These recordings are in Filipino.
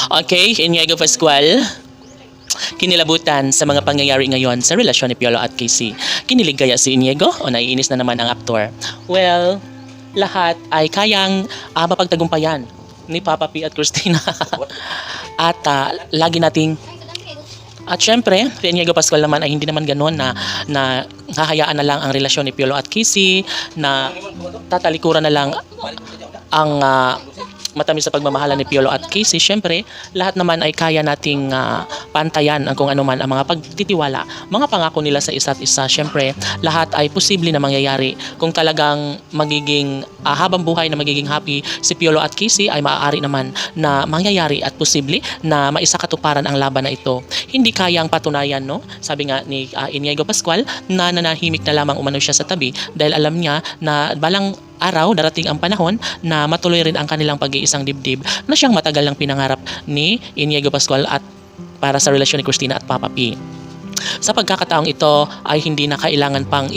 Okay, Inigo Pascual. Kinilabutan sa mga pangyayari ngayon sa relasyon ni Piolo at Casey. Kinilig kaya si Inigo o naiinis na naman ang aktor? Well, lahat ay kayang mapagtagumpayan ni Papa P at Christina. At lagi nating at syempre, si Inigo Pascual naman ay hindi naman ganoon na hahayaan na lang ang relasyon ni Piolo at Casey, na tatalikuran na lang ang matamis sa pagmamahalan ni Piolo at Casey. Syempre, lahat naman ay kaya nating pantayan ang kung ano man ang mga pagtitiwala, mga pangako nila sa isa't isa. Syempre, lahat ay posible na mangyayari kung talagang magiging habang buhay na magiging happy si Piolo at Casey, ay maaari naman na mangyayari at posible na maisakatuparan ang laban na ito. Hindi kayang patunayan, no? Sabi nga ni Inigo Pascual na nanahimik na lamang umano siya sa tabi dahil alam niya na balang araw darating ang panahon na matuloy rin ang kanilang pag-iisang dibdib na siyang matagal lang pinangarap ni Inigo Pascual at para sa relasyon ni Christina at Papa P. Sa pagkakataong ito ay hindi na kailangan pang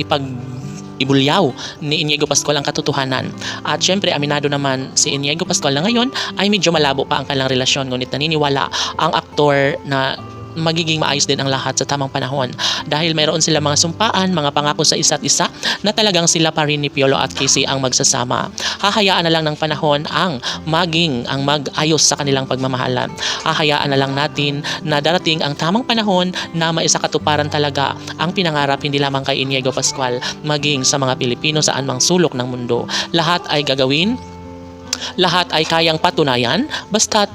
ibulyaw ni Inigo Pascual ang katotohanan. At syempre, aminado naman si Inigo Pascual na ngayon ay medyo malabo pa ang kanilang relasyon, ngunit naniniwala ang aktor na magiging maayos din ang lahat sa tamang panahon dahil mayroon sila mga sumpaan, mga pangako sa isa't isa na talagang sila pa rin ni Piolo at Casey ang magsasama. Hahayaan na lang ng panahon ang mag-ayos sa kanilang pagmamahalan. Hahayaan na lang natin na darating ang tamang panahon na maisakatuparan talaga ang pinangarap hindi lamang kay Inigo Pascual, maging sa mga Pilipino saan mang sulok ng mundo. Lahat ay gagawin, lahat ay kayang patunayan basta't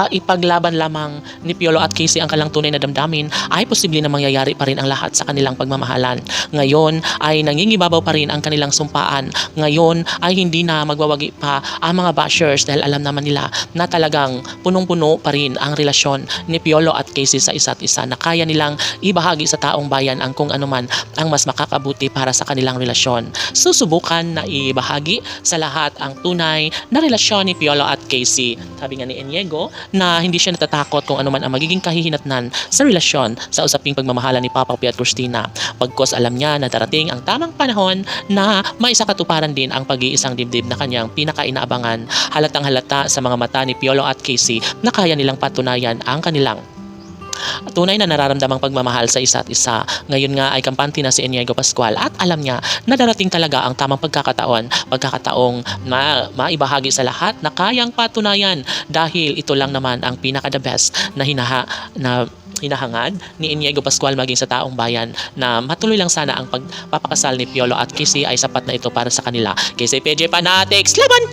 ipaglaban lamang ni Piolo at Casey ang kanilang tunay na damdamin, ay posible na mangyayari pa rin ang lahat sa kanilang pagmamahalan. Ngayon ay nangingibabaw pa rin ang kanilang sumpaan. Ngayon ay hindi na magwawagi pa ang mga bashers dahil alam naman nila na talagang punong-puno pa rin ang relasyon ni Piolo at Casey sa isa't isa, na kaya nilang ibahagi sa taong bayan ang kung anuman ang mas makakabuti para sa kanilang relasyon. Susubukan na ibahagi sa lahat ang tunay na relasyon ni Piolo at Casey. Sabi nga ni Inigo na hindi siya natatakot kung ano man ang magiging kahihinatnan sa relasyon sa usaping pagmamahala ni Papa P at Christina. Pagkos alam niya na darating ang tamang panahon na maisakatuparan din ang pag-iisang dibdib na kanyang pinakainaabangan. Halatang halata sa mga mata ni Piolo at Casey na kaya nilang patunayan ang kanilang tunay na nararamdamang pagmamahal sa isa't isa. Ngayon nga ay kampante na si Inigo Pascual at alam niya na darating talaga ang tamang pagkakataong maibahagi sa lahat na kayang patunayan dahil ito lang naman ang pinaka-the best na hinahangad ni Inigo Pascual maging sa taong bayan, na matuloy lang sana ang pagpapakasal ni Piolo at Casey ay sapat na ito para sa kanila. Casey PJ Fanatics, laban!